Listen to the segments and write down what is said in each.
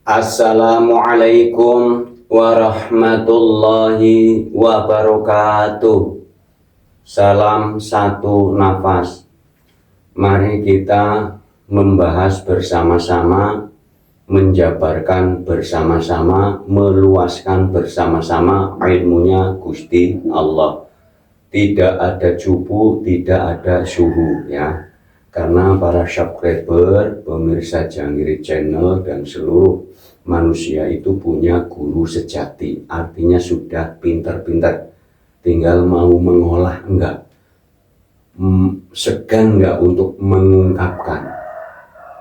Assalamualaikum warahmatullahi wabarakatuh. Salam satu nafas. Mari kita membahas bersama-sama, menjabarkan bersama-sama, meluaskan bersama-sama ilmunya Gusti Allah. Tidak ada cupu, tidak ada suhu ya. Karena para subscriber, pemirsa Jangkrik Channel dan seluruh manusia itu punya guru sejati, artinya sudah pintar-pintar, tinggal mau mengolah enggak, segan enggak untuk mengungkapkan,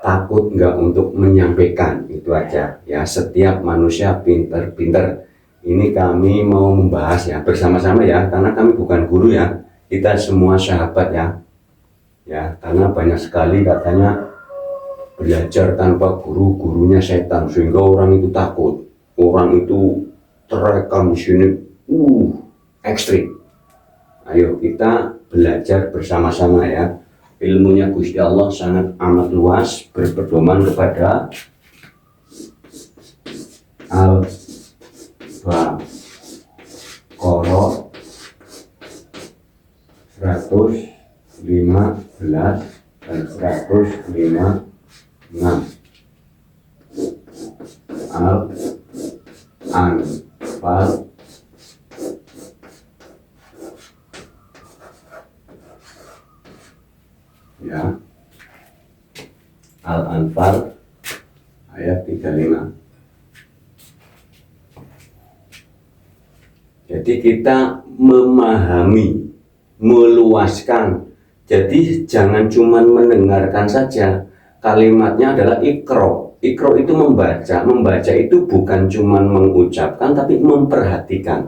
takut enggak untuk menyampaikan, itu aja ya. Setiap manusia pintar-pintar. Ini kami mau membahas ya bersama-sama ya, karena kami bukan guru ya, kita semua sahabat ya. Ya, karena banyak sekali katanya belajar tanpa guru, gurunya setan, sehingga orang itu takut, orang itu terekam di sini, ekstrim. Ayo kita belajar bersama-sama ya. Ilmunya Gusti Allah sangat amat luas, berpedoman kepada Al-Baqarah 115 dan 156. Al-Anfal ya, Al-Anfal ayat 35. Jadi kita memahami, meluaskan. Jadi jangan cuma mendengarkan saja. Kalimatnya adalah ikro. Ikro itu membaca. Membaca itu bukan cuma mengucapkan, tapi memperhatikan.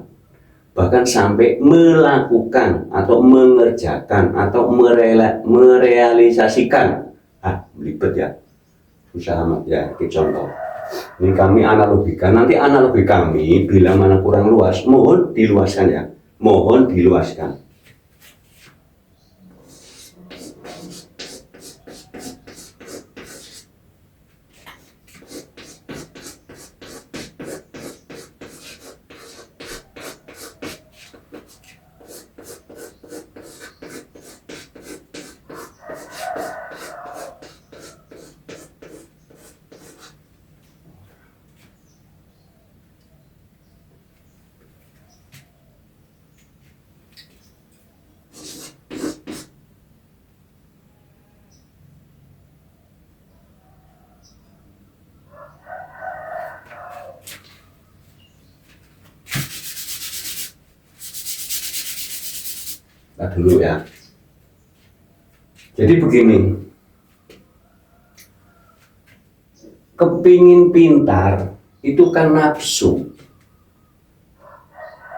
Bahkan sampai melakukan atau mengerjakan atau merealisasikan. Belibet ya. Susah amat ya, kita contoh. Ini kami analogikan. Nanti analogi kami bila mana kurang luas, mohon diluaskan ya. Mohon diluaskan. Nah, dulu ya. Jadi begini, kepingin pintar itu kan nafsu.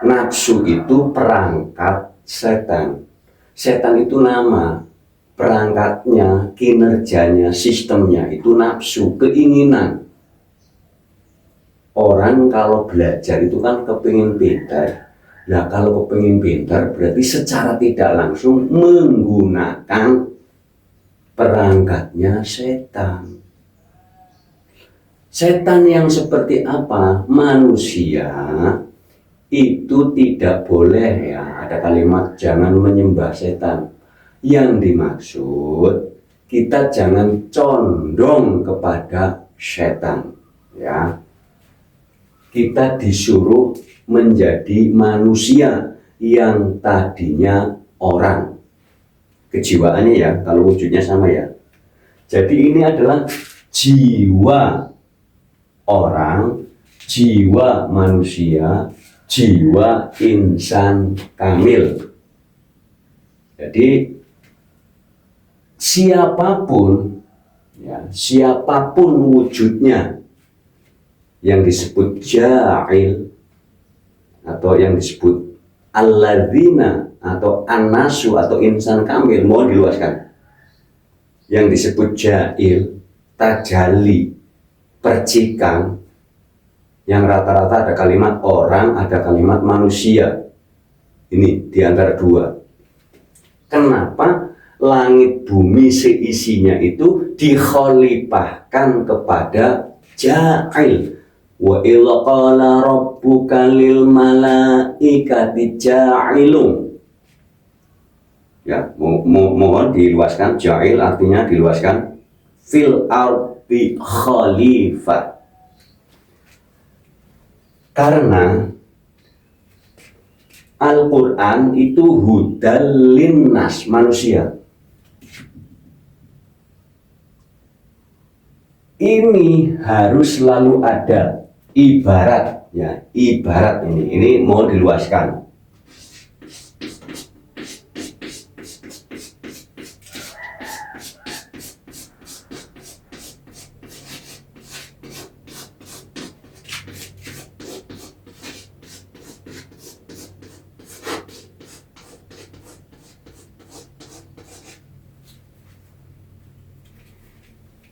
Nafsu itu perangkat setan. Setan itu nama, perangkatnya, kinerjanya, sistemnya itu nafsu, keinginan. Orang kalau belajar itu kan kepingin pintar. Nah, kalau kepingin pintar berarti secara tidak langsung menggunakan perangkatnya setan. Setan yang seperti apa? Manusia itu tidak boleh ya, ada kalimat jangan menyembah setan. Yang dimaksud kita jangan condong kepada setan ya. Kita disuruh menjadi manusia yang tadinya orang. Kejiwaannya ya, kalau wujudnya sama ya. Jadi ini adalah jiwa orang, jiwa manusia, jiwa insan kamil. Jadi siapapun ya, siapapun wujudnya yang disebut ja'il atau yang disebut alladzina atau an-nasu atau insan kamil, mohon diluaskan. Yang disebut ja'il, tajalli, percikan, yang rata-rata ada kalimat orang, ada kalimat manusia. Ini diantara dua. Kenapa langit bumi seisinya itu dikhalifahkan kepada ja'il. Wa idza qala rabbuka lil malaikati ja'ilun. Ya, mohon diluaskan. Ja'il artinya diluaskan. Fil ardi khalifah. Karena Al-Quran itu hudal linnas, manusia. Ini harus selalu ada ibarat, ya, ibarat ini mau diluaskan.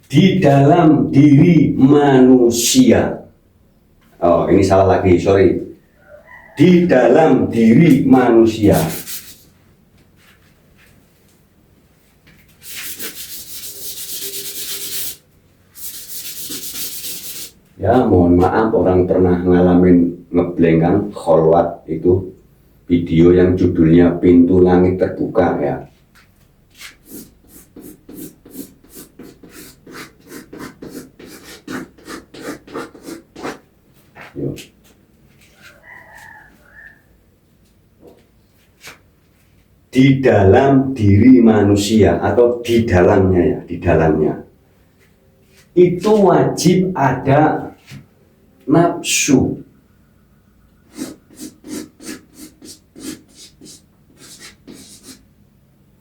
Di dalam diri manusia. Oh, ini salah lagi, sorry. Di dalam diri manusia. Ya, mohon maaf orang pernah ngalamin ngeblank kan, kholwat itu video yang judulnya Pintu Langit Terbuka ya. Di dalam diri manusia atau di dalamnya ya, di dalamnya itu wajib ada nafsu.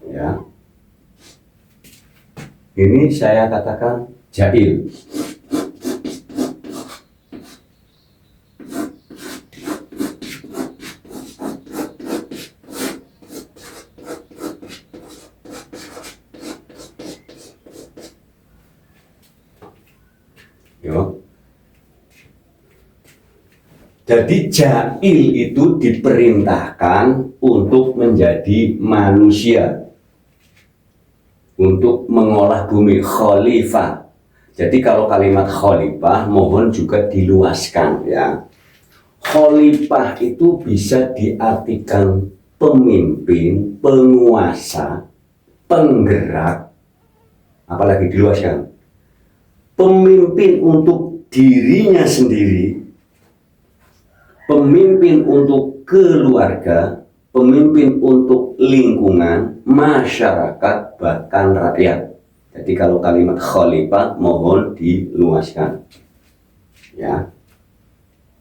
Ya. Ini saya katakan jahil. Yo. Jadi jahil itu diperintahkan untuk menjadi manusia, untuk mengolah bumi, khalifah. Jadi kalau kalimat khalifah mohon juga diluaskan ya. Khalifah itu bisa diartikan pemimpin, penguasa, penggerak, apalagi diluaskan. Pemimpin untuk dirinya sendiri, pemimpin untuk keluarga, pemimpin untuk lingkungan, masyarakat, bahkan rakyat. Jadi kalau kalimat khalifah mohon diluaskan. Ya.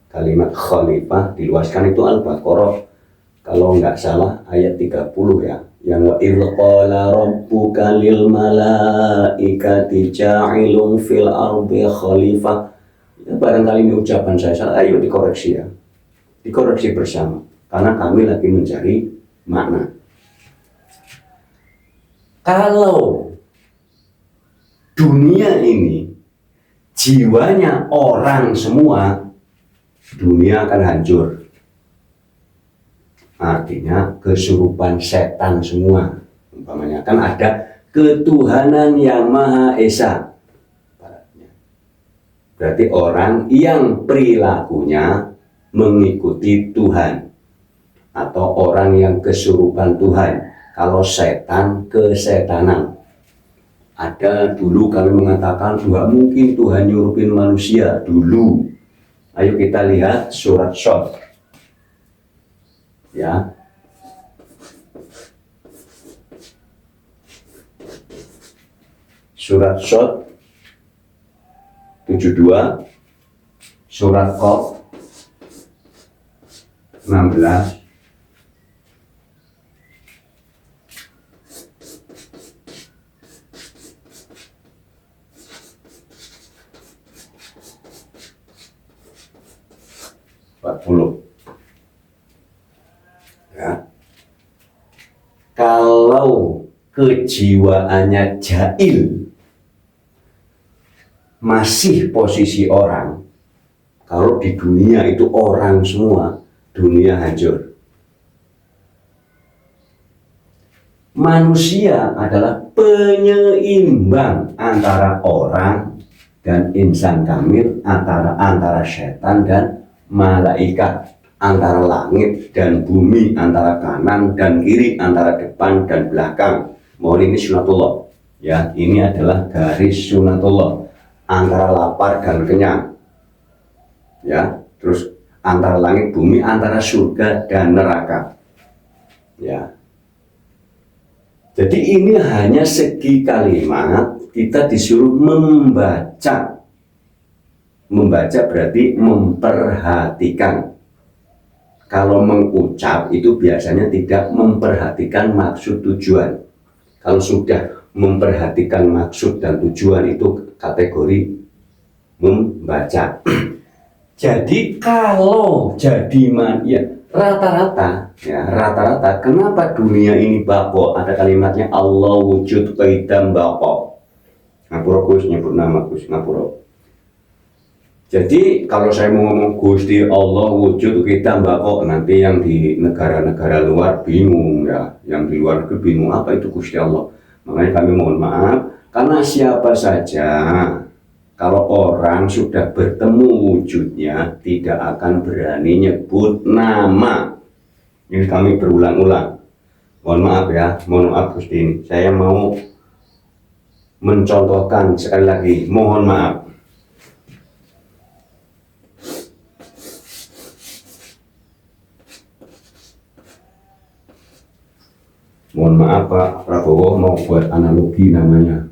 Kalimat khalifah diluaskan itu Al-Baqarah kalau nggak salah ayat 30 ya. Yang wa idz qala rabbuka lil malaikati ja'ilun fil ardi khalifah. Ya, barangkali ini ucapan saya salah, ayo dikoreksi ya. Dikoreksi bersama karena kami lagi mencari makna. Kalau dunia ini jiwanya orang semua, dunia akan hancur. Artinya kesurupan setan semua. Umpamanya kan ada ketuhanan yang Maha Esa. Berarti orang yang perilakunya mengikuti Tuhan, atau orang yang kesurupan Tuhan. Kalau setan, kesetanan. Ada dulu kami mengatakan nggak mungkin Tuhan nyurupin manusia dulu. Ayo kita lihat surat Shad. Ya. Surat Shad 72, surat Qaf 16, ya. Kalau kejiwaannya jahil, masih posisi orang, kalau di dunia itu orang semua, dunia hancur. Manusia adalah penyeimbang antara orang dan insan kamil, antara setan dan malaikat, antara langit dan bumi, antara kanan dan kiri, antara depan dan belakang. Mohon ini sunatullah ya, ini adalah garis sunatullah, antara lapar dan kenyang ya, terus antara langit bumi, antara surga dan neraka ya. Jadi ini hanya segi kalimat, kita disuruh membaca. Membaca berarti memperhatikan. Kalau mengucap itu biasanya tidak memperhatikan maksud tujuan. Kalau sudah memperhatikan maksud dan tujuan itu kategori membaca. Jadi kalau jadi ya rata-rata kenapa dunia ini bako? Ada kalimatnya Allah wujud kaidam bako. Ngapura Gus nyebut nama Gus ngapura. Jadi kalau saya mau ngomong Gusti Allah wujud kita bako, nanti yang di negara-negara luar bingung ya, yang di luar negeri bingung apa itu Gusti Allah. Makanya kami mohon maaf, karena siapa saja kalau orang sudah bertemu wujudnya tidak akan berani nyebut nama. Ini kami berulang-ulang. Mohon maaf ya, mohon maaf Gusti ini. Saya mau mencontohkan sekali lagi, mohon maaf. Mohon maaf Pak Prabowo mau buat analogi namanya.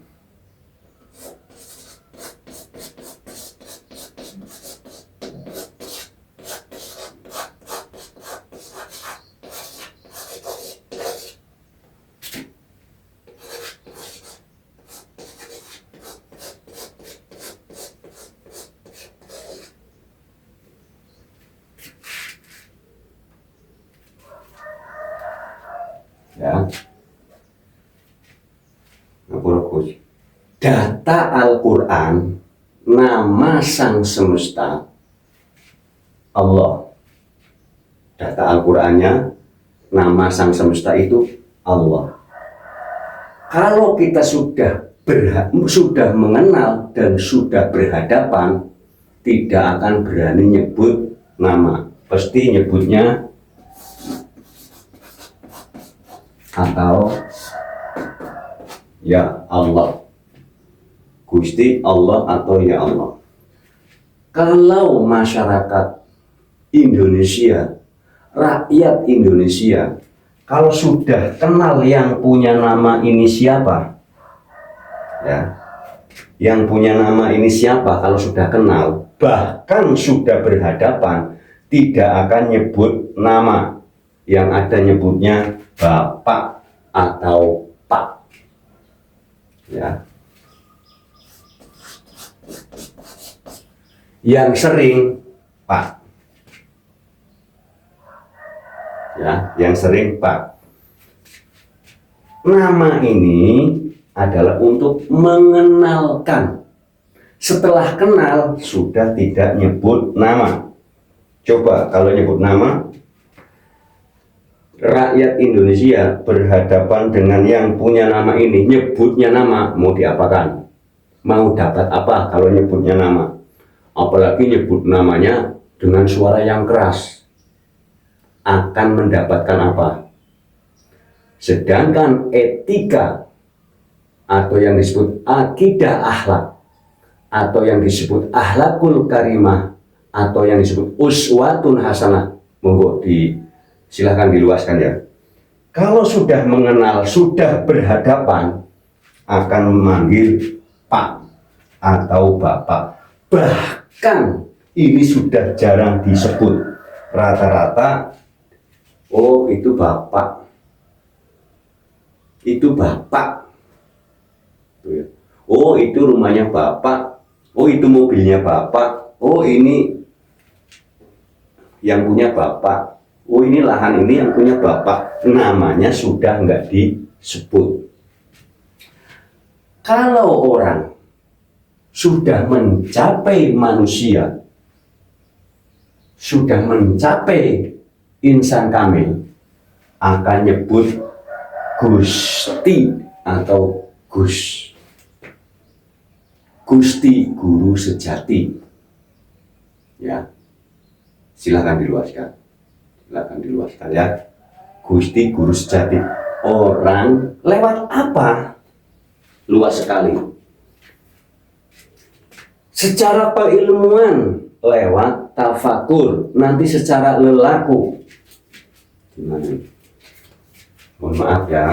Ya, data Al-Quran, nama sang semesta Allah. Data Al-Qurannya, nama sang semesta itu Allah. Kalau kita sudah mengenal dan sudah berhadapan, tidak akan berani nyebut nama, pasti nyebutnya atau ya Allah, Gusti Allah atau ya Allah. Kalau masyarakat Indonesia, rakyat Indonesia, kalau sudah kenal yang punya nama ini siapa, ya, yang punya nama ini siapa, kalau sudah kenal, bahkan sudah berhadapan, tidak akan nyebut nama, yang ada nyebutnya Bapak atau Pak, ya. Yang sering Pak, ya, yang sering Pak. Nama ini adalah untuk mengenalkan. Setelah kenal sudah tidak nyebut nama. Coba kalau nyebut nama, rakyat Indonesia berhadapan dengan yang punya nama ini, nyebutnya nama, mau diapakan? Mau dapat apa kalau nyebutnya nama? Apalagi nyebut namanya dengan suara yang keras, akan mendapatkan apa? Sedangkan etika atau yang disebut akidah akhlak, atau yang disebut akhlakul karimah, atau yang disebut uswatun hasanah, monggo silahkan diluaskan ya. Kalau sudah mengenal, sudah berhadapan, akan memanggil Pak atau Bapak. Bahkan ini sudah jarang disebut. Rata-rata, oh itu Bapak, itu Bapak, oh itu rumahnya Bapak, oh itu mobilnya Bapak, oh ini yang punya Bapak, oh ini lahan ini yang punya Bapak. Namanya sudah nggak disebut. Kalau orang sudah mencapai manusia, sudah mencapai insan kamil, akan nyebut Gusti atau Gus. Gusti Guru Sejati. Ya, silakan diluaskan ya. Gusti Guru Sejati. Orang lewat apa? Luas sekali. Secara keilmuan lewat tafakur, nanti secara lelaku. Gimana? Mohon maaf ya.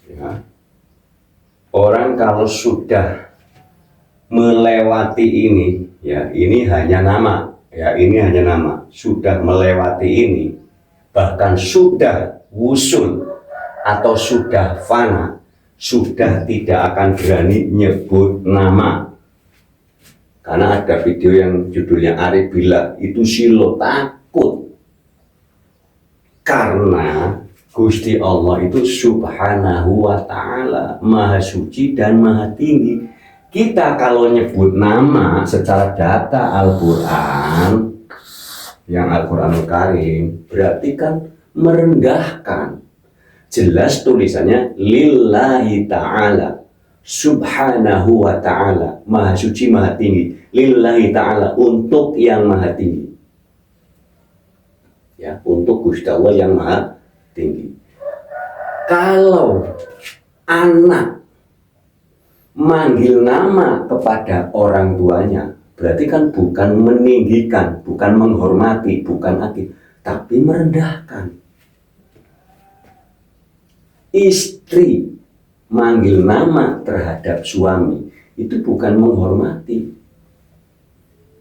Ya. Orang kalau sudah melewati ini, ya ini hanya nama, sudah melewati ini, bahkan sudah wusul atau sudah fana, sudah tidak akan berani nyebut nama. Karena ada video yang judulnya Arif Bila, itu Silo takut. Karena Gusti Allah itu subhanahu wa ta'ala, maha suci dan maha tinggi. Kita kalau nyebut nama secara data Al-Quran, yang Al-Quranul Karim, berarti kan merendahkan. Jelas tulisannya lillahi ta'ala, subhanahu wa ta'ala, maha suci maha tinggi. Lillahi ta'ala, untuk yang maha tinggi. Ya, untuk Gusti Allah yang maha tinggi. Kalau anak manggil nama kepada orang tuanya, berarti kan bukan meninggikan, bukan menghormati, bukan akid, tapi merendahkan. Istri manggil nama terhadap suami itu bukan menghormati,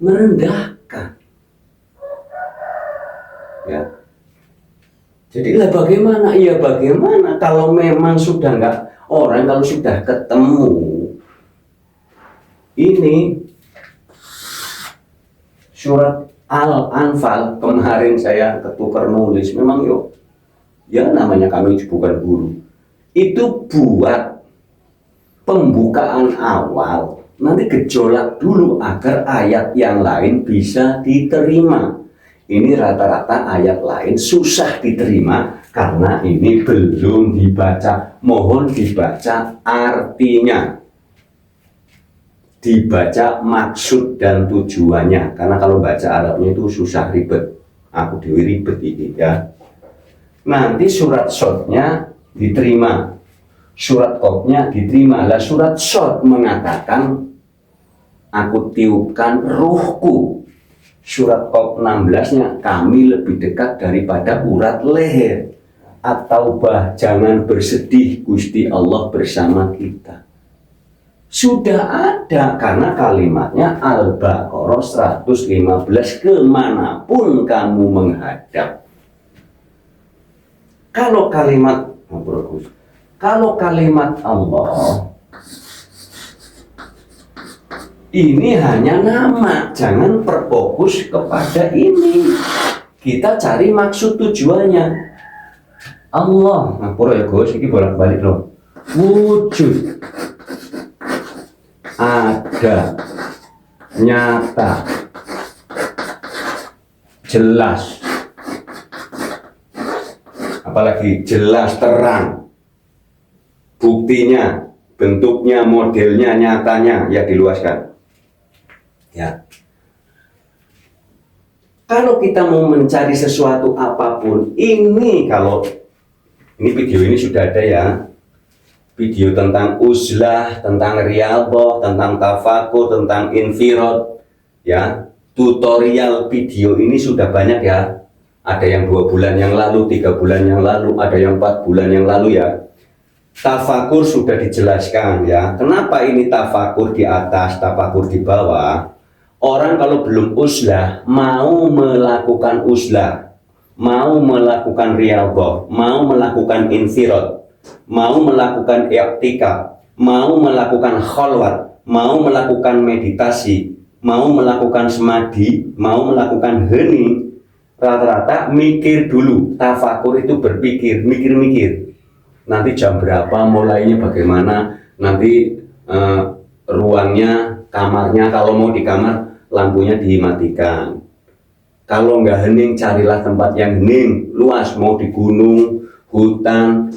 merendahkan. Ya. Jadi lah bagaimana? Ya bagaimana kalau memang sudah enggak, orang kalau sudah ketemu ini surat Al-Anfal, kemarin saya ketukar nulis, memang ya namanya kami bukan guru, itu buat pembukaan awal, nanti gejolak dulu agar ayat yang lain bisa diterima. Ini rata-rata ayat lain susah diterima karena ini belum dibaca. Mohon dibaca artinya, dibaca maksud dan tujuannya, karena kalau baca Arabnya itu susah, ribet. Aku dewi ribet ini ya. Nanti surat shotnya diterima, surat qofnya diterima. Lah surat shot mengatakan aku tiupkan ruhku. Surat Qof 16-nya kami lebih dekat daripada urat leher. Atau jangan bersedih, Gusti Allah bersama kita. Sudah ada, karena kalimatnya Al-Baqarah 115, kemanapun kamu menghadap. Kalau kalimat Allah ini hanya nama, jangan berfokus kepada ini. Kita cari maksud tujuannya. Allah, ya Gus, ini bolak-balik loh. Wujud, ada, nyata, jelas. Apalagi jelas, terang. Buktinya, bentuknya, modelnya, nyatanya, ya diluaskan. Ya. Kalau kita mau mencari sesuatu apapun, ini video ini sudah ada ya. Video tentang uzlah, tentang riyadhah, tentang tafakur, tentang infirad, ya. tutorial video ini sudah banyak ya. Ada yang 2 bulan yang lalu, 3 bulan yang lalu, ada yang 4 bulan yang lalu ya. Tafakur sudah dijelaskan ya. Kenapa ini tafakur di atas, tafakur di bawah? Orang kalau belum uzlah, mau melakukan uzlah, mau melakukan riyadhah, mau melakukan infirad, mau melakukan i'tikaf, mau melakukan khalwat, mau melakukan meditasi, mau melakukan semadi, mau melakukan hening, rata-rata mikir dulu. Tafakur itu berpikir, mikir-mikir. Nanti jam berapa, mulainya bagaimana, nanti ruangnya, kamarnya, kalau mau di kamar lampunya dimatikan. Kalau nggak hening, carilah tempat yang hening, luas, mau di gunung, hutan,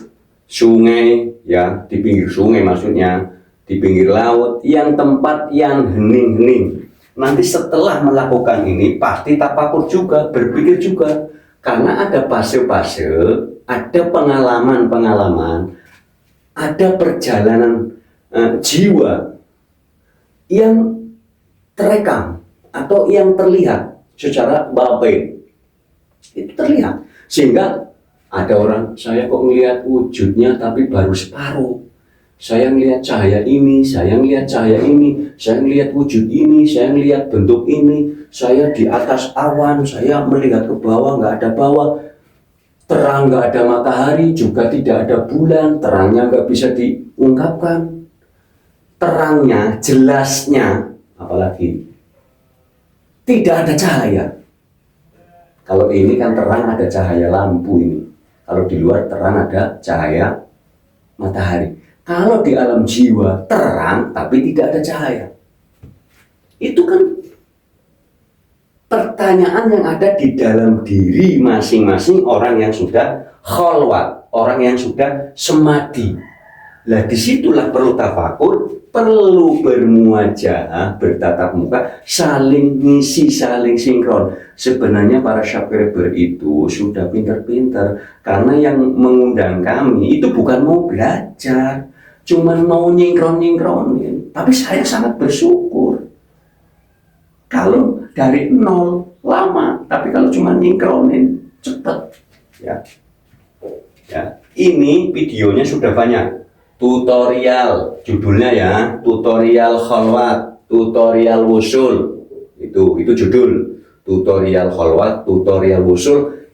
sungai, ya di pinggir sungai maksudnya, di pinggir laut, yang tempat yang hening-hening. Nanti setelah melakukan ini pasti tafakur juga, berpikir juga, karena ada fase-fase, ada pengalaman-pengalaman, ada perjalanan jiwa yang terekam atau yang terlihat secara batin, itu terlihat. Sehingga ada orang, saya kok melihat wujudnya tapi baru separuh. Saya melihat cahaya ini, saya melihat cahaya ini, saya melihat wujud ini, saya melihat bentuk ini, saya di atas awan, saya melihat ke bawah, nggak ada bawah, terang nggak ada matahari, juga tidak ada bulan, terangnya nggak bisa diungkapkan, terangnya, jelasnya, apalagi tidak ada cahaya. Kalau ini kan terang, ada cahaya lampu ini. Kalau di luar terang, ada cahaya matahari. Kalau di alam jiwa terang tapi tidak ada cahaya. Itu kan pertanyaan yang ada di dalam diri masing-masing orang yang sudah khalwat, orang yang sudah semadi. Lah disitulah perlu tafakur, perlu bermuajahah, bertatap muka, saling ngisi, saling sinkron. Sebenarnya para subscriber itu sudah pintar-pintar, karena yang mengundang kami itu bukan mau belajar, cuman mau nyingkron-nyingkronin. Tapi saya sangat bersyukur kalau dari nol lama, tapi kalau cuma nyingkronin cepat. Ya, ini videonya sudah banyak. Tutorial, judulnya ya, tutorial khalwat, tutorial wusul, itu judul. Tutorial khalwat, tutorial wusul,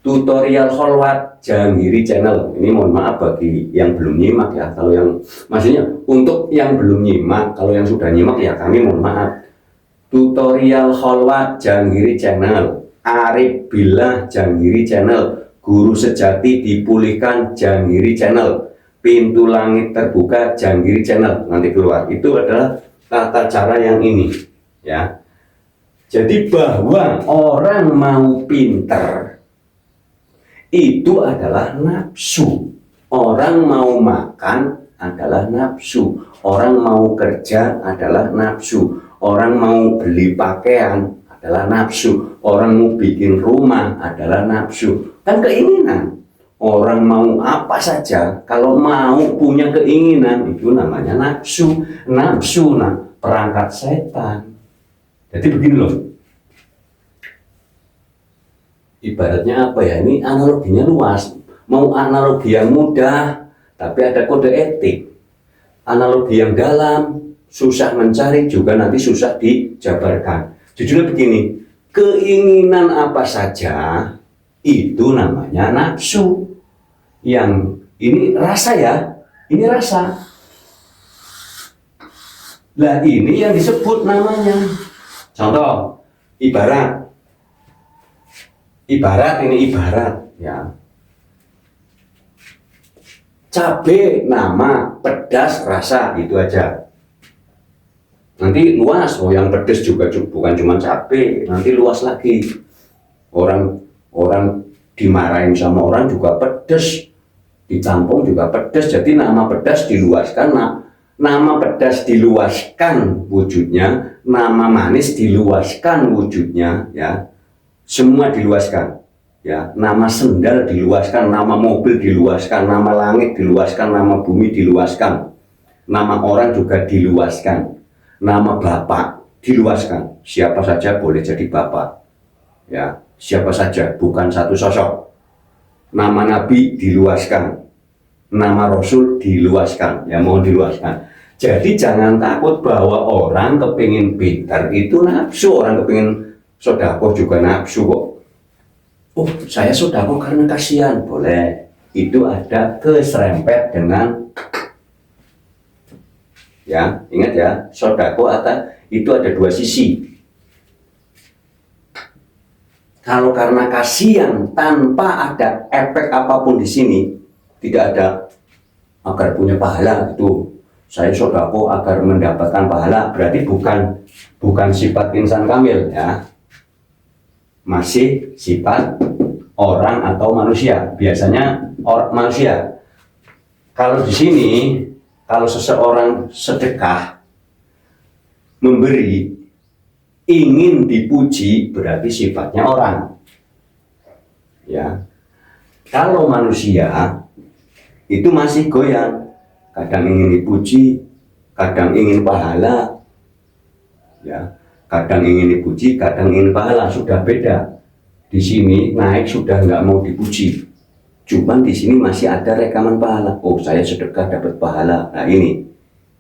tutorial khalwat Jahangiri channel. Ini mohon maaf bagi yang belum nyimak ya, kalau yang maksudnya untuk yang belum nyimak, kalau yang sudah nyimak ya kami mohon maaf. Tutorial khalwat Jahangiri channel, Arif Billah Jahangiri channel, Guru Sejati Dipulihkan Jahangiri channel, Pintu Langit Terbuka Jahangiri channel, nanti keluar. Itu adalah tata cara yang ini ya. Jadi bahwa orang mau pinter itu adalah nafsu. Orang mau makan adalah nafsu. Orang mau kerja adalah nafsu. Orang mau beli pakaian adalah nafsu. Orang mau bikin rumah adalah nafsu. Kan keinginan. Orang mau apa saja, kalau mau punya keinginan, itu namanya nafsu. Nafsu, perangkat setan. Jadi begini loh. Ibaratnya apa ya, ini analoginya luas. Mau analogi yang mudah, tapi ada kode etik. Analogi yang dalam, susah mencari, juga nanti susah dijabarkan. Judulnya begini, keinginan apa saja, itu namanya nafsu. Yang ini rasa ya, ini rasa. Lah ini yang disebut namanya. Contoh, ibarat ini ibarat ya. Cabe nama, pedas rasa, itu aja. Nanti luas, oh yang pedas juga bukan cuma cabe, nanti luas lagi. Orang dimarahin sama orang juga pedas, ditampung juga pedas. Jadi nama pedas diluaskan, nama pedas diluaskan wujudnya, nama manis diluaskan wujudnya ya. Semua diluaskan ya, nama sendal diluaskan, nama mobil diluaskan, nama langit diluaskan, nama bumi diluaskan, nama orang juga diluaskan, nama bapak diluaskan. Siapa saja boleh jadi bapak. Ya, siapa saja, bukan satu sosok. Nama Nabi diluaskan, nama Rasul diluaskan, ya mohon diluaskan. Jadi jangan takut bahwa orang kepingin pintar itu nafsu, orang kepingin sedekah juga nafsu kok. Oh, saya sedekah karena kasihan, boleh. Itu ada keserempet dengan, ya ingat ya, sedekah itu ada dua sisi. Kalau karena kasihan tanpa ada efek apapun di sini, tidak ada agar punya pahala, itu saya sedekah agar mendapatkan pahala, berarti bukan sifat insan kamil ya, masih sifat orang atau manusia, biasanya manusia. Kalau di sini, kalau seseorang sedekah memberi ingin dipuji, berarti sifatnya orang. Ya. Kalau manusia itu masih goyang, kadang ingin dipuji, kadang ingin pahala. Ya, kadang ingin dipuji, kadang ingin pahala, sudah beda. Di sini naik sudah nggak mau dipuji, cuman di sini masih ada rekaman pahala. Oh, saya sedekah dapat pahala. Nah ini,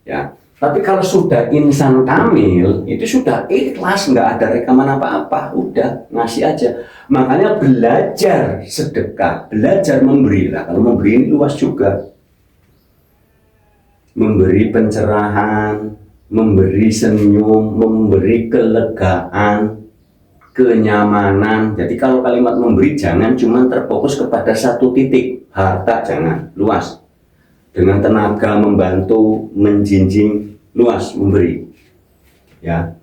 ya. Tapi kalau sudah insan kamil, itu sudah ikhlas, nggak ada rekaman apa-apa, udah ngasih aja. Makanya belajar sedekah, belajar memberi lah. Kalau memberi ini luas juga. Memberi pencerahan, memberi senyum, memberi kelegaan, kenyamanan. Jadi kalau kalimat memberi jangan cuma terfokus kepada satu titik, harta jangan, luas. Dengan tenaga membantu, menjinjing, luas memberi. Ya.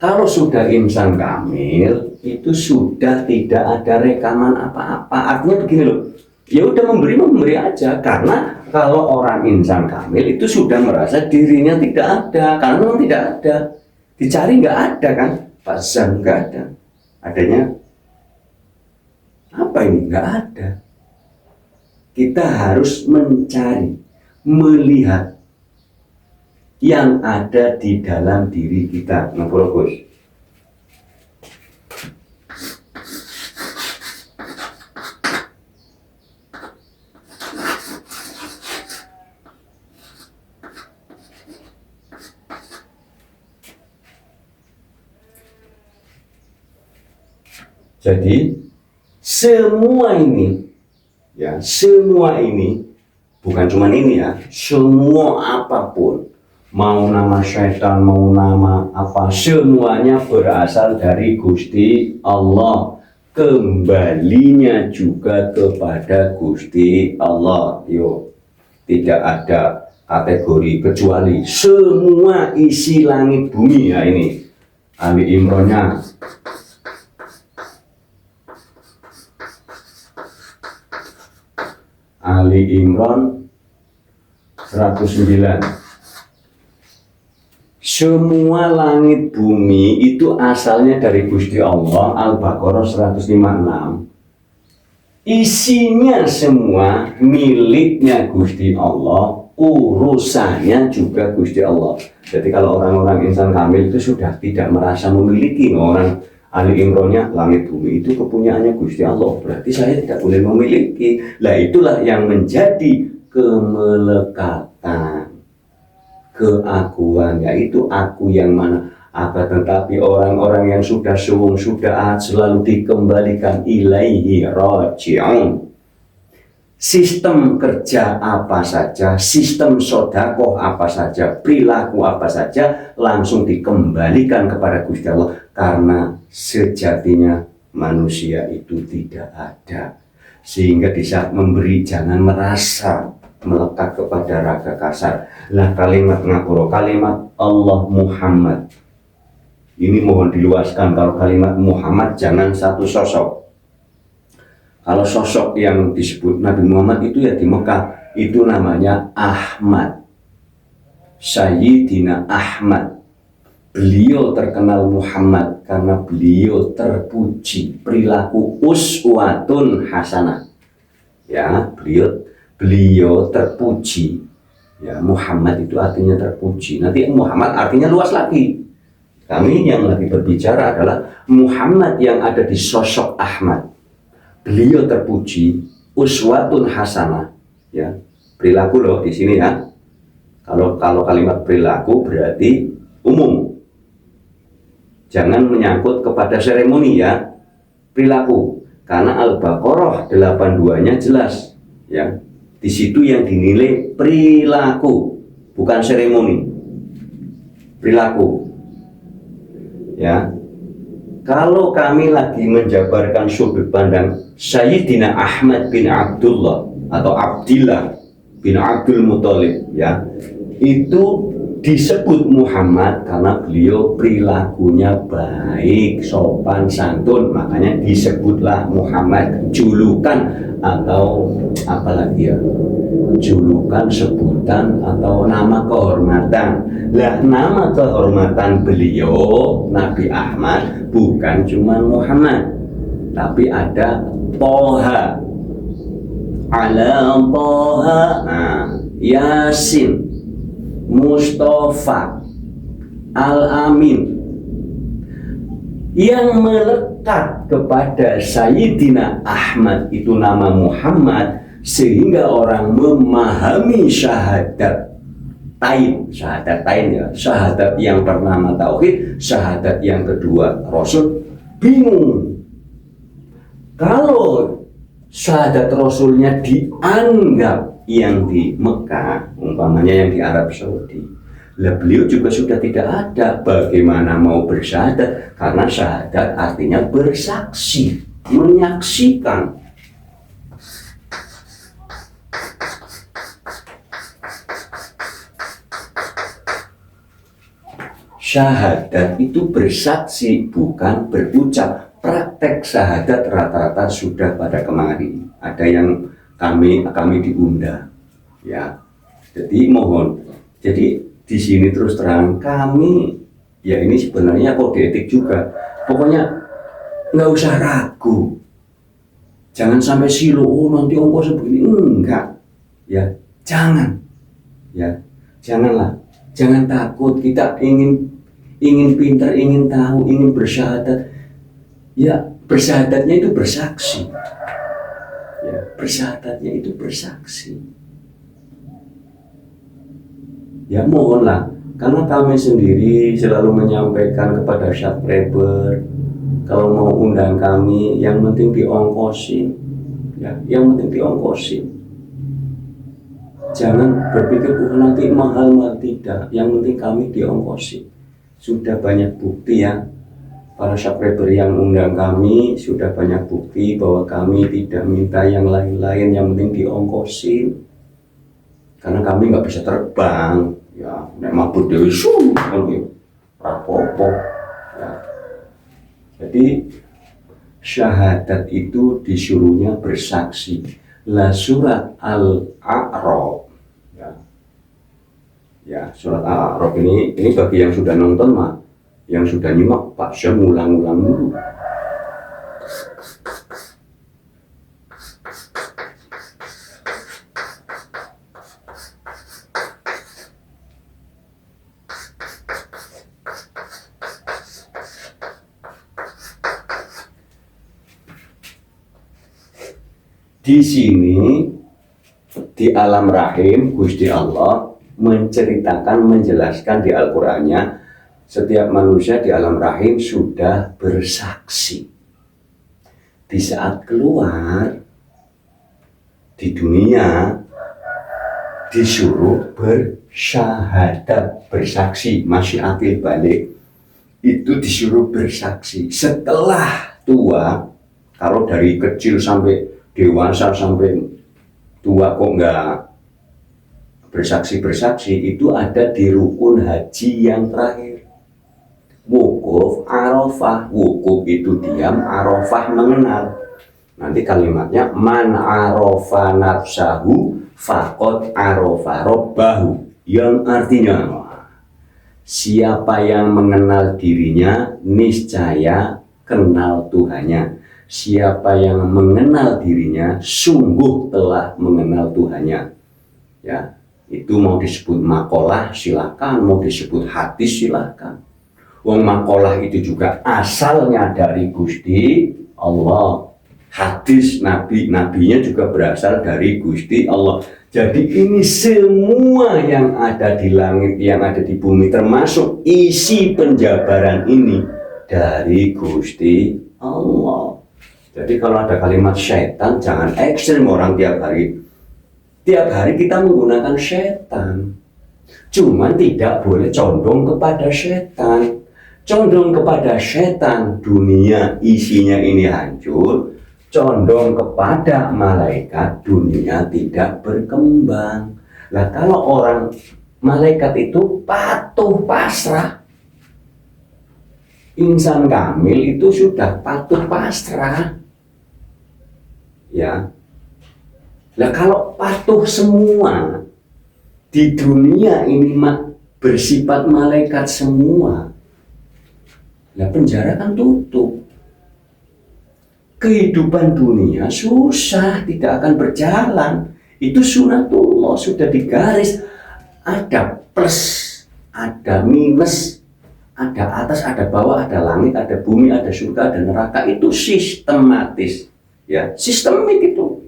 Kalau sudah insan kamil itu sudah tidak ada rekaman apa-apa. Artinya begini loh. Ya udah memberi aja, karena kalau orang insan kamil itu sudah merasa dirinya tidak ada, karena memang tidak ada. Dicari nggak ada kan? Pasang nggak ada. Adanya apa ini? Nggak ada. Kita harus mencari, melihat yang ada di dalam diri kita. Ngefokus. Jadi semua ini, ya semua ini bukan cuma ini ya, semua apapun, mau nama syaitan, mau nama apa, semuanya berasal dari Gusti Allah. Kembalinya juga kepada Gusti Allah. Yo, tidak ada kategori kecuali, semua isi langit bumi ya ini. Ali Imronnya. Ali Imran 109. Semua langit bumi itu asalnya dari Gusti Allah. Al-Baqarah 156. Isinya semua miliknya Gusti Allah, urusannya juga Gusti Allah. Jadi kalau orang-orang insan kamil itu sudah tidak merasa memiliki. Orang Ali Imronnya langit bumi itu kepunyaannya Gusti Allah, berarti saya tidak boleh memiliki. Lah itulah yang menjadi kemelekatan, keakuan, yaitu aku yang mana. Akan tetapi orang-orang yang sudah suwung, sudah selalu dikembalikan ilaihi raji'un. Sistem kerja apa saja, sistem sodakoh apa saja, perilaku apa saja, langsung dikembalikan kepada Gusti Allah. Karena sejatinya manusia itu tidak ada. Sehingga di saat memberi jangan merasa melekat kepada raga kasar. Lah kalimat ngapura, kalimat Allah Muhammad. Ini mohon diluaskan, kalau kalimat Muhammad jangan satu sosok. Kalau sosok yang disebut Nabi Muhammad itu ya di Mekah, itu namanya Ahmad, Sayyidina Ahmad. Beliau terkenal Muhammad karena beliau terpuji, perilaku uswatun hasanah. Ya, beliau terpuji. Ya, Muhammad itu artinya terpuji. Nanti Muhammad artinya luas lagi. Kami yang lagi berbicara adalah Muhammad yang ada di sosok Ahmad. Beliau terpuji, uswatun hasanah. Ya, perilaku loh di sini ya. Kalau kalimat perilaku berarti umum. Jangan menyangkut kepada seremoni ya. Perilaku. Karena Al-Baqarah 82-nya jelas ya. Di situ yang dinilai perilaku, bukan seremoni. Perilaku. Ya. Kalau kami lagi menjabarkan sudut pandang Sayyidina Ahmad bin Abdullah atau Abdillah bin Abdul Muthalib ya, itu disebut Muhammad karena beliau perilakunya baik, sopan, santun, makanya disebutlah Muhammad. Julukan atau apalagi ya, julukan, sebutan atau nama kehormatan. Lah nama kehormatan beliau Nabi Ahmad bukan cuma Muhammad, tapi ada Toha, ala Toha, Yasin, Mustafa, Al-Amin. Yang melekat kepada Sayyidina Ahmad itu nama Muhammad, sehingga orang memahami syahadat tain ya, syahadat yang pertama tauhid, syahadat yang kedua Rasul, bingung. Kalau syahadat Rasulnya dianggap yang di Mekah, umpamanya yang di Arab Saudi, lah beliau juga sudah tidak ada. Bagaimana mau bersyahadat? Karena syahadat artinya bersaksi, menyaksikan. Syahadat itu bersaksi, bukan berucap. Praktek syahadat rata-rata sudah pada kemari. Ada yang kami diundang, ya. Jadi mohon. Jadi di sini terus terang kami, ya ini sebenarnya kode etik juga. Pokoknya nggak usah ragu. Jangan sampai silo, nanti ongkos sebegini, enggak. Ya, jangan. Ya, janganlah. Jangan takut. Kita ingin pintar, ingin tahu, ingin bersyahadat. Ya, bersyahadatnya itu bersaksi. Ya, bersyahadatnya itu bersaksi. Ya mohonlah, karena kami sendiri selalu menyampaikan kepada subscriber, kalau mau undang kami, yang penting diongkosin. Ya, yang penting diongkosin. Jangan berpikir nanti mahal tidak. Yang penting kami diongkosin. Sudah banyak bukti ya. Para subscriber yang undang kami sudah banyak bukti bahwa kami tidak minta yang lain-lain, yang penting diongkosin. Karena kami nggak bisa terbang, ya, nek mabur dewi rapopo. Ya. Jadi syahadat itu disuruhnya bersaksi. Lah surat Al-A'raf, ya surat Al-A'raf ini bagi yang sudah nonton mah. Yang sudah nyimak, Pak Syam ulang-ulang dulu. Di sini di alam rahim Gusti Allah menceritakan, menjelaskan di Al-Qur'annya, setiap manusia di alam rahim sudah bersaksi. Di saat keluar di dunia disuruh bersyahadat, bersaksi, masih akil balik, itu disuruh bersaksi. Setelah tua, kalau dari kecil sampai dewasa sampai tua kok enggak bersaksi, itu ada di rukun haji yang terakhir. Wukuf Arafah. Wukuf itu diam, Arafah mengenal. Nanti kalimatnya man arafa nafsahu faqad arafa rabbahu, yang artinya siapa yang mengenal dirinya niscaya kenal Tuhannya. Siapa yang mengenal dirinya sungguh telah mengenal Tuhannya. Ya, itu mau disebut makalah silakan, mau disebut hadis silakan. Wong makalah itu juga asalnya dari Gusti Allah. Hadis nabinya juga berasal dari Gusti Allah. Jadi ini semua yang ada di langit, yang ada di bumi, termasuk isi penjabaran ini dari Gusti Allah. Jadi kalau ada kalimat syaitan, jangan ekstrim orang tiap hari. Tiap hari kita menggunakan syaitan. Cuman tidak boleh condong kepada syaitan. Condong kepada syaitan, dunia isinya ini hancur. Condong kepada malaikat, dunia tidak berkembang. Nah, kalau orang malaikat itu patuh pasrah, insan kamil itu sudah patuh pasrah, ya. Nah, kalau patuh semua di dunia ini bersifat malaikat semua, nah penjara kan tutup. Kehidupan dunia susah, tidak akan berjalan. Itu sunatullah, sudah digaris. Ada plus, ada minus, ada atas, ada bawah, ada langit, ada bumi, ada surga, ada neraka. Itu sistematis, ya, sistemik itu.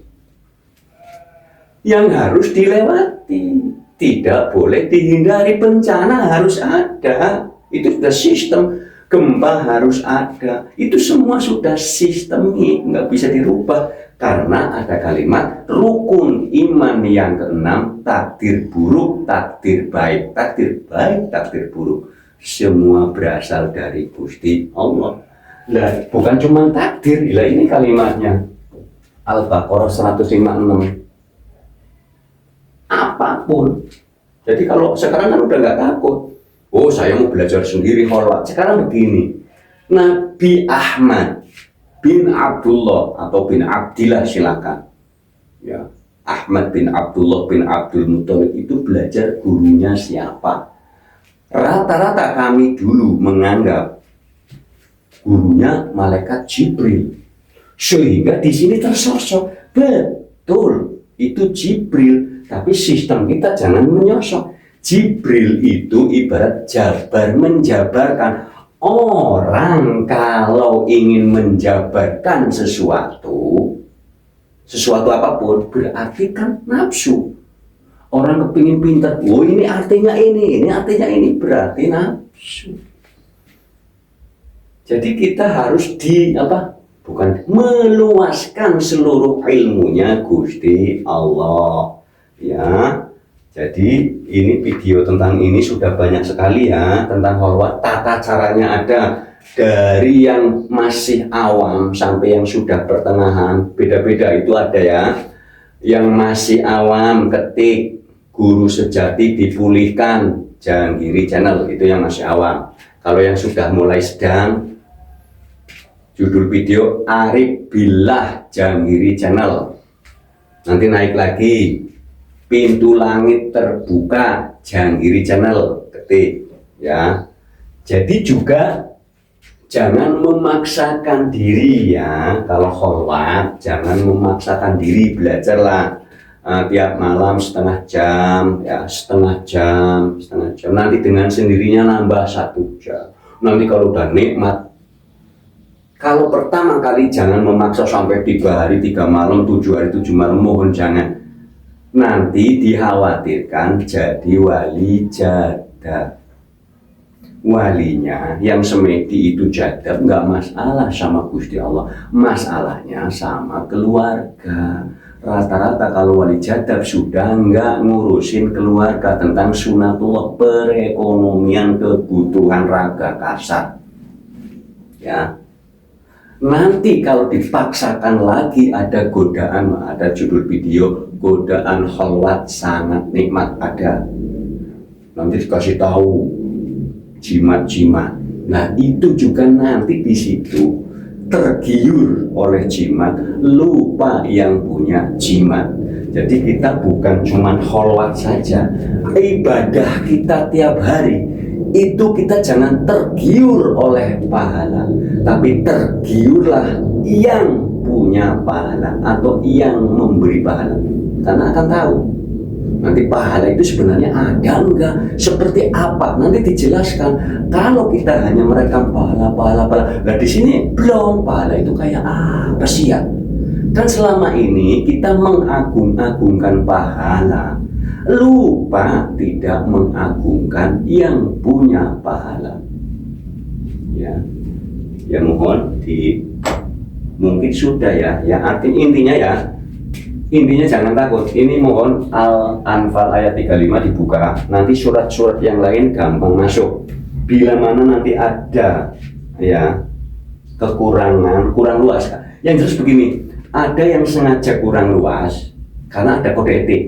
Yang harus dilewati, tidak boleh dihindari. Bencana harus ada, itu sudah sistem. Gempa harus ada, itu semua sudah sistemik, nggak bisa dirubah. Karena ada kalimat rukun iman yang keenam, takdir buruk, takdir baik, takdir buruk. Semua berasal dari Gusti Allah. Nah, bukan cuma takdir, ini kalimatnya Al-Baqarah 156. Apapun. Jadi kalau sekarang kan udah nggak takut. Oh, saya mau belajar sendiri kholwat. Sekarang begini, Nabi Ahmad bin Abdullah atau bin Abdillah, silakan. Ya, Ahmad bin Abdullah bin Abdul Muthalib itu belajar gurunya siapa? Rata-rata kami dulu menganggap gurunya malaikat Jibril. Sehingga di sini tersosok, betul, itu Jibril. Tapi sistem kita jangan menyosok. Jibril itu ibarat jabar, menjabarkan. Orang kalau ingin menjabarkan sesuatu apapun, berarti kan nafsu. Orang kepingin pintar, oh ini artinya ini artinya ini, berarti nafsu. Jadi kita harus meluaskan seluruh ilmunya Gusti Allah, ya. Jadi ini video tentang ini sudah banyak sekali ya, tentang kholwat. Tata caranya ada dari yang masih awam sampai yang sudah pertengahan, beda-beda itu ada ya. Yang masih awam ketik Guru Sejati Dipulihkan Jahangiri Channel, itu yang masih awam. Kalau yang sudah mulai sedang, judul video Arif Billah Jahangiri Channel. Nanti naik lagi Pintu Langit Terbuka Jahangiri Channel, ketik ya. Jadi juga jangan memaksakan diri ya. Kalau kholwat jangan memaksakan diri, belajarlah tiap malam setengah jam ya, setengah jam. Nanti dengan sendirinya nambah 1 jam. Nanti kalau udah nikmat, kalau pertama kali jangan memaksa sampai 3 hari 3 malam, 7 hari 7 malam, mohon jangan. Nanti dikhawatirkan jadi wali jadab. Walinya yang semedi itu jadab, nggak masalah sama Gusti Allah, masalahnya sama keluarga. Rata-rata kalau wali jadab sudah nggak ngurusin keluarga, tentang sunatullah, perekonomian, kebutuhan raga kasar, ya. Nanti kalau dipaksakan lagi ada godaan, ada judul video godaan kholwat sangat nikmat ada. Nanti dikasih tahu jimat-jimat. Nah itu juga nanti di situ tergiur oleh jimat, lupa yang punya jimat. Jadi kita bukan cuma kholwat saja, ibadah kita tiap hari itu kita jangan tergiur oleh pahala, tapi tergiurlah yang punya pahala atau yang memberi pahala. Karena akan tahu Nanti pahala itu sebenarnya ada enggak? Seperti apa? Nanti dijelaskan. Kalau kita hanya merekam pahala. Nah di sini belum, pahala itu kayak apa sih ya? Kan selama ini kita mengagung-agungkan pahala, lupa tidak mengagungkan yang punya pahala. Ya mohon mungkin sudah ya intinya jangan takut. Ini mohon Al-Anfal ayat 35 dibuka, nanti surat-surat yang lain gampang masuk. Bila mana nanti ada ya kekurangan, kurang luas, yang jelas begini, ada yang sengaja kurang luas karena ada kode etik.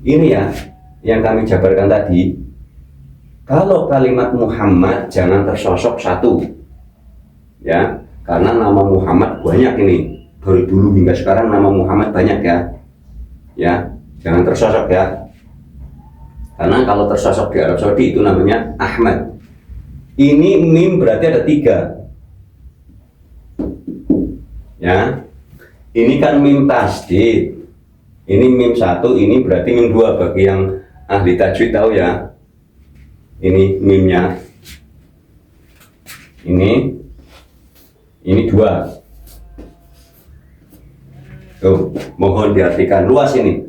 Ini ya yang kami jabarkan tadi, kalau kalimat Muhammad jangan tersosok satu ya, karena nama Muhammad banyak ini, dari dulu hingga sekarang nama Muhammad banyak ya, jangan tersosok ya, karena kalau tersosok di Arab Saudi itu namanya Ahmad. Ini mim berarti ada 3 ya, ini kan mim tasdid, ini mim 1, ini berarti mim 2 bagi yang ahli tajwid tahu ya. Ini mimnya, ini 2. Tuh, mohon diartikan luas ini.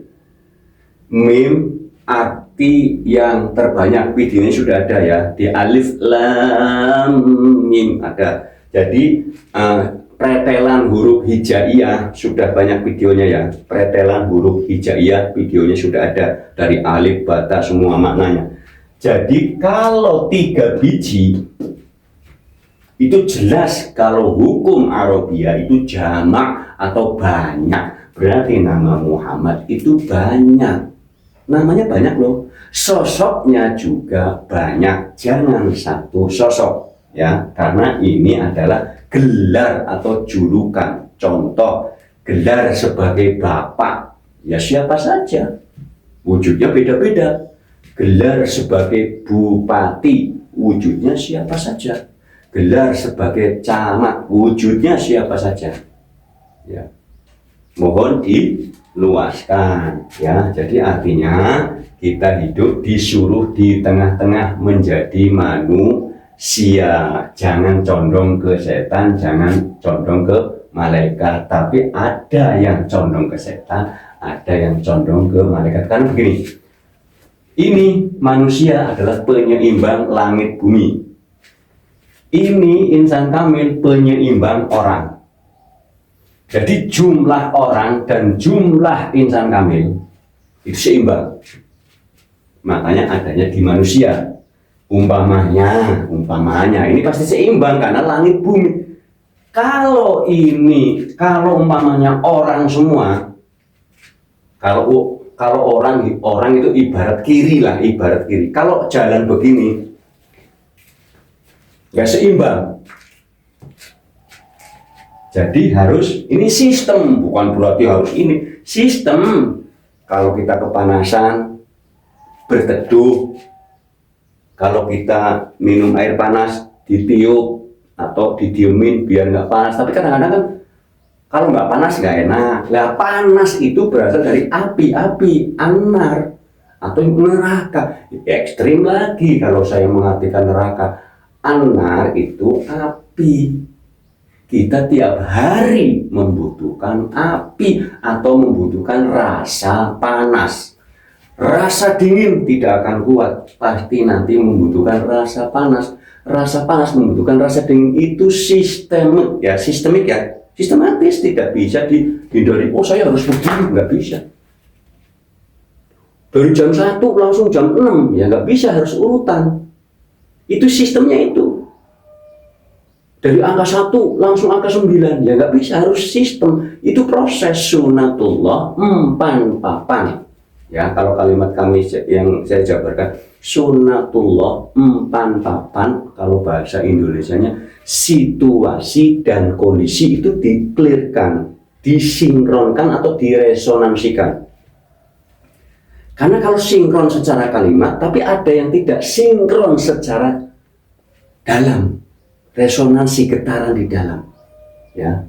Mim arti yang terbanyak, videonya sudah ada ya, di alif lam mim ada. Jadi pretelan huruf hijaiyah sudah banyak videonya ya. Pretelan huruf hijaiyah videonya sudah ada, dari alif bata semua maknanya. Jadi kalau 3 biji itu jelas kalau hukum Arabia itu jamak atau banyak, berarti nama Muhammad itu banyak. Namanya banyak loh, sosoknya juga banyak, jangan satu sosok ya, karena ini adalah gelar atau julukan. Contoh, gelar sebagai bapak ya siapa saja, wujudnya beda-beda. Gelar sebagai bupati, wujudnya siapa saja. Gelar sebagai camat, wujudnya siapa saja ya. Mohon diluaskan ya. Jadi artinya kita hidup disuruh di tengah-tengah menjadi manusia, jangan condong ke setan, jangan condong ke malaikat. Tapi ada yang condong ke setan, ada yang condong ke malaikat. Karena begini, ini manusia adalah penyeimbang langit bumi. Ini insan kamil penyeimbang orang. Jadi jumlah orang dan jumlah insan kamil itu seimbang. Makanya adanya di manusia. Umpamanya ini pasti seimbang karena langit bumi. Kalau umpamanya orang semua, kalau orang itu ibarat kiri. Kalau jalan begini nggak seimbang. Jadi harus ini sistem, bukan berarti harus ini sistem. Kalau kita kepanasan berteduh, kalau kita minum air panas ditiup atau didiemin biar nggak panas. Tapi kadang-kadang kan kalau nggak panas nggak enak. Lah panas itu berasal dari api anar atau neraka. Ekstrim lagi kalau saya mengartikan neraka. Anar itu api. Kita tiap hari membutuhkan api atau membutuhkan rasa panas. Rasa dingin tidak akan kuat, pasti nanti membutuhkan rasa panas. Rasa panas membutuhkan rasa dingin. Itu sistemik ya, sistematis, tidak bisa dihindari. Oh saya harus begini, nggak bisa. Dari jam 1 langsung jam 6 ya nggak bisa, harus urutan. Itu sistemnya itu. Dari angka 1 langsung angka 9 ya nggak bisa, harus sistem. Itu proses sunatullah empan papan ya. Kalau kalimat kami yang saya jabarkan sunatullah empan papan, kalau bahasa Indonesianya situasi dan kondisi itu diklirkan, disinkronkan atau diresonansikan. Karena kalau sinkron secara kalimat, tapi ada yang tidak sinkron secara dalam, resonansi getaran di dalam. Ya,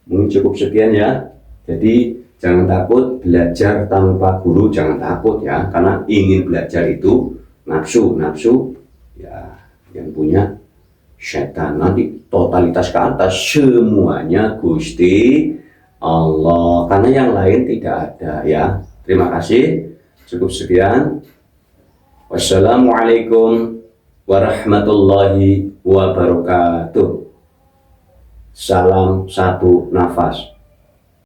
mungkin cukup sekian ya. Jadi Jangan takut belajar tanpa guru, jangan takut ya, karena ingin belajar itu nafsu ya yang punya setan, nanti totalitas ke atas semuanya Gusti Allah, karena yang lain tidak ada ya. Terima kasih, cukup sekian. Wassalamualaikum warahmatullahi wabarakatuh. Salam satu nafas.